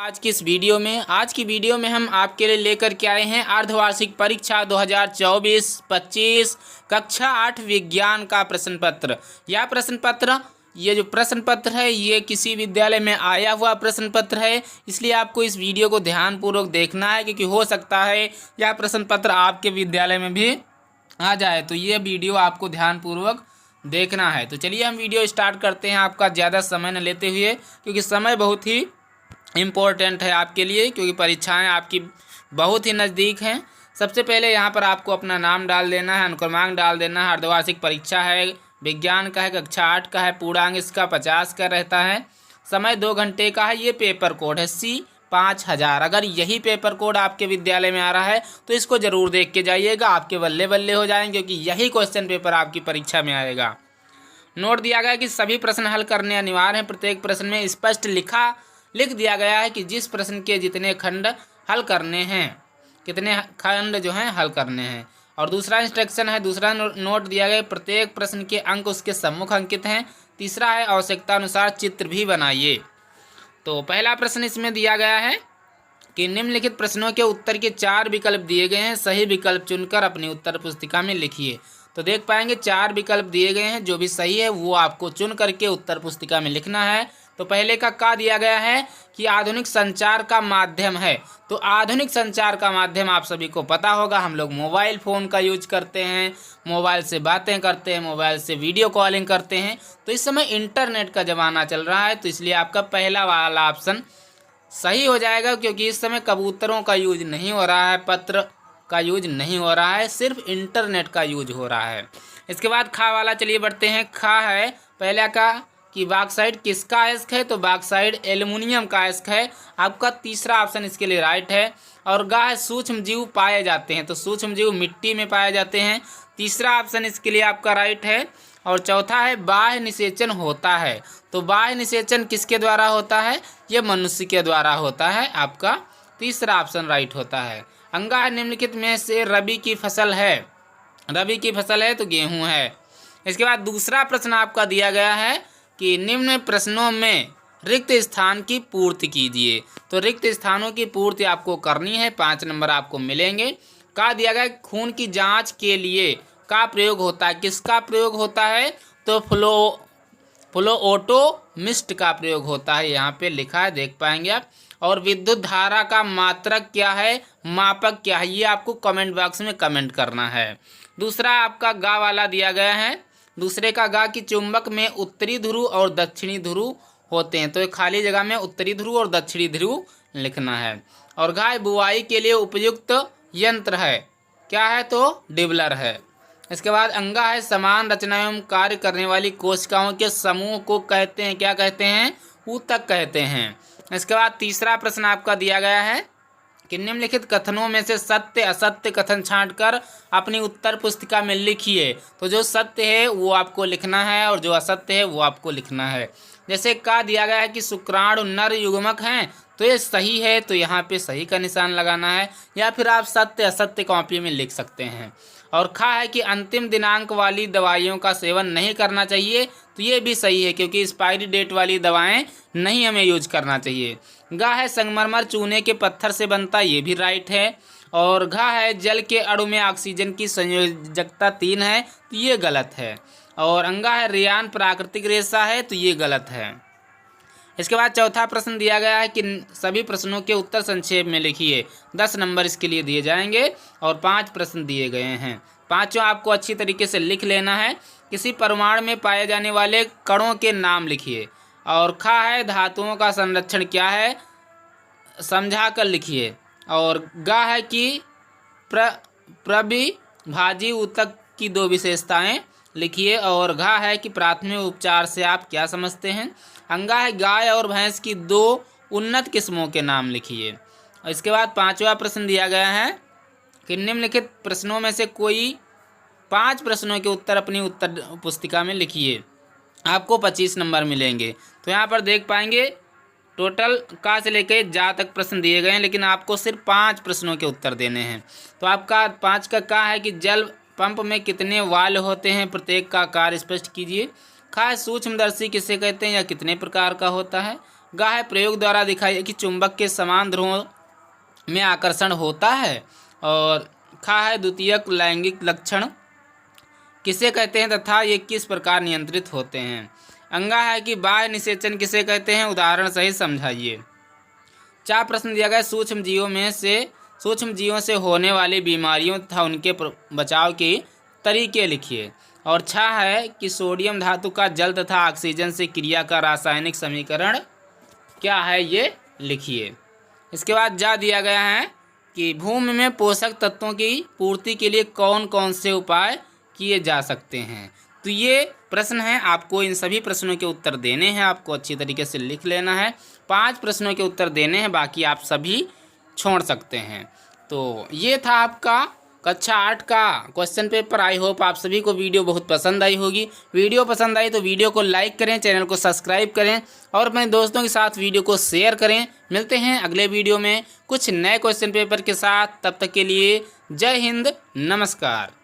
आज की वीडियो में हम आपके लिए लेकर के आए हैं अर्धवार्षिक परीक्षा 2024-25 कक्षा 8 विज्ञान का प्रश्न पत्र। ये जो प्रश्न पत्र है ये किसी विद्यालय में आया हुआ प्रश्न पत्र है, इसलिए आपको इस वीडियो को ध्यानपूर्वक देखना है, क्योंकि हो सकता है यह प्रश्न पत्र आपके विद्यालय में भी आ जाए। तो ये वीडियो आपको ध्यानपूर्वक देखना है। तो चलिए हम वीडियो स्टार्ट करते हैं, आपका ज़्यादा समय न लेते हुए, क्योंकि समय बहुत ही इम्पोर्टेंट है आपके लिए, क्योंकि परीक्षाएं आपकी बहुत ही नज़दीक हैं। सबसे पहले यहाँ पर आपको अपना नाम डाल देना है, अनुक्रमांक डाल देना है। अर्धवार्षिक परीक्षा है, विज्ञान का है, कक्षा 8 का है, पूर्णांक इसका 50 का रहता है, समय 2 घंटे का है। ये पेपर कोड है C5000। अगर यही पेपर कोड आपके विद्यालय में आ रहा है तो इसको ज़रूर देख के जाइएगा, आपके बल्ले बल्ले हो जाएंगे, क्योंकि यही क्वेश्चन पेपर आपकी परीक्षा में आएगा। नोट दिया गया है कि सभी प्रश्न हल करने अनिवार्य हैं। प्रत्येक प्रश्न में स्पष्ट लिख दिया गया है कि जिस प्रश्न के जितने खंड हल करने हैं, कितने खंड जो हैं हल करने हैं। और दूसरा इंस्ट्रक्शन है, दूसरा नोट दिया गया है, प्रत्येक प्रश्न के अंक उसके सम्मुख अंकित हैं। तीसरा है, आवश्यकता अनुसार चित्र भी बनाइए। तो पहला प्रश्न इसमें दिया गया है कि निम्नलिखित प्रश्नों के उत्तर के 4 विकल्प दिए गए हैं, सही विकल्प चुनकर अपनी उत्तर पुस्तिका में लिखिए। तो देख पाएंगे 4 विकल्प दिए गए हैं, जो भी सही है वो आपको चुन करके उत्तर पुस्तिका में लिखना है। तो पहले का दिया गया है कि आधुनिक संचार का माध्यम है। तो आधुनिक संचार का माध्यम आप सभी को पता होगा, हम लोग मोबाइल फ़ोन का यूज करते हैं, मोबाइल से बातें करते हैं, मोबाइल से वीडियो कॉलिंग करते हैं। तो इस समय इंटरनेट का ज़माना चल रहा है, तो इसलिए आपका पहला वाला ऑप्शन सही हो जाएगा, क्योंकि इस समय कबूतरों का यूज नहीं हो रहा है, पत्र का यूज नहीं हो रहा है, सिर्फ इंटरनेट का यूज हो रहा है। इसके बाद खा वाला चलिए बढ़ते हैं। खा है पहला का कि बॉक्साइट किसका अयस्क है, तो बॉक्साइट एल्युमिनियम का अयस्क है। आपका तीसरा ऑप्शन इसके लिए राइट है। और गा है सूक्ष्म जीव पाए जाते हैं, तो सूक्ष्म जीव मिट्टी में पाए जाते हैं। तीसरा ऑप्शन इसके लिए आपका राइट है। और चौथा है बाह्य निषेचन होता है, तो बाह्य निषेचन किसके द्वारा होता है, ये मनुष्य के द्वारा होता है। आपका तीसरा ऑप्शन राइट होता है। अंगा है निम्नलिखित में से रबी की फसल है, रबी की फसल है तो गेहूं है। इसके बाद दूसरा प्रश्न आपका दिया गया है कि निम्न प्रश्नों में रिक्त स्थान की पूर्ति कीजिए। तो रिक्त स्थानों की पूर्ति आपको करनी है, 5 नंबर आपको मिलेंगे। का दिया गया खून की जांच के लिए का प्रयोग होता है, किसका प्रयोग होता है, तो फ्लोओटोमिस्ट का प्रयोग होता है, यहाँ पे लिखा है देख पाएंगे आप। और विद्युत धारा का मात्रक क्या है, मापक क्या है, ये आपको कमेंट बॉक्स में कमेंट करना है। दूसरा आपका गा वाला दिया गया है, दूसरे का गा कि चुंबक में उत्तरी ध्रुव और दक्षिणी ध्रुव होते हैं, तो एक खाली जगह में उत्तरी ध्रुव और दक्षिणी ध्रुव लिखना है। और गाय बुवाई के लिए उपयुक्त यंत्र है, क्या है, तो डिबलर है। इसके बाद अंगा है समान रचना एवं कार्य करने वाली कोशिकाओं के समूह को कहते हैं, क्या कहते हैं, ऊतक कहते हैं। इसके बाद तीसरा प्रश्न आपका दिया गया है कि निम्नलिखित कथनों में से सत्य असत्य कथन छांटकर अपनी उत्तर पुस्तिका में लिखिए। तो जो सत्य है वो आपको लिखना है और जो असत्य है वो आपको लिखना है। जैसे का दिया गया है कि शुक्राणु नर युग्मक हैं, तो ये सही है, तो यहाँ पे सही का निशान लगाना है, या फिर आप सत्य असत्य कॉपी में लिख सकते हैं। और खा है कि अंतिम दिनांक वाली दवाइयों का सेवन नहीं करना चाहिए, तो ये भी सही है, क्योंकि एक्सपायरी डेट वाली दवाएं नहीं हमें यूज करना चाहिए। गा है संगमरमर चूने के पत्थर से बनता, ये भी राइट है। और घा है जल के अणु में ऑक्सीजन की संयोजकता 3 है, तो ये गलत है। और अंगा है रेयान प्राकृतिक रेशा है, तो ये गलत है। इसके बाद चौथा प्रश्न दिया गया है कि सभी प्रश्नों के उत्तर संक्षेप में लिखिए। 10 नंबर इसके लिए दिए जाएंगे और 5 प्रश्न दिए गए हैं, पाँचों आपको अच्छी तरीके से लिख लेना है। किसी परमाणु में पाए जाने वाले कणों के नाम लिखिए। और खा है धातुओं का संरक्षण क्या है, समझा कर लिखिए। और गा है कि प्रविभाजी ऊतक की 2 विशेषताएं लिखिए। और घा है कि प्राथमिक उपचार से आप क्या समझते हैं। अंगा है गाय और भैंस की 2 उन्नत किस्मों के नाम लिखिए। इसके बाद 5वां प्रश्न दिया गया है कि निम्नलिखित प्रश्नों में से कोई 5 प्रश्नों के उत्तर अपनी उत्तर पुस्तिका में लिखिए, आपको 25 नंबर मिलेंगे। तो यहाँ पर देख पाएंगे टोटल का से लेकर जा तक प्रश्न दिए गए हैं, लेकिन आपको सिर्फ 5 प्रश्नों के उत्तर देने हैं। तो आपका 5 का है कि जल पंप में कितने वाल्व होते हैं, प्रत्येक का कार्य स्पष्ट कीजिए। खा सूक्ष्मदर्शी किसे कहते हैं या कितने प्रकार का होता है। ग है प्रयोग द्वारा दिखाइए कि चुंबक के समान ध्रुवों में आकर्षण होता है। और ख है द्वितीयक लैंगिक लक्षण किसे कहते हैं तथा ये किस प्रकार नियंत्रित होते हैं। अंगा है कि बाह्य निषेचन किसे कहते हैं, उदाहरण सहित समझाइए। 4 प्रश्न दिया गया, सूक्ष्म जीवों से होने वाली बीमारियों तथा उनके बचाव के तरीके लिखिए। और 6 है कि सोडियम धातु का जल तथा ऑक्सीजन से क्रिया का रासायनिक समीकरण क्या है, ये लिखिए। इसके बाद जा दिया गया है कि भूमि में पोषक तत्वों की पूर्ति के लिए कौन कौन से उपाय किए जा सकते हैं। तो ये प्रश्न है, आपको इन सभी प्रश्नों के उत्तर देने हैं, आपको अच्छी तरीके से लिख लेना है। 5 प्रश्नों के उत्तर देने हैं, बाकी आप सभी छोड़ सकते हैं। तो ये था आपका कक्षा 8 का क्वेश्चन पेपर। आई होप आप सभी को वीडियो बहुत पसंद आई होगी। वीडियो पसंद आई तो वीडियो को लाइक करें, चैनल को सब्सक्राइब करें और अपने दोस्तों के साथ वीडियो को शेयर करें। मिलते हैं अगले वीडियो में कुछ नए क्वेश्चन पेपर के साथ। तब तक के लिए जय हिंद, नमस्कार।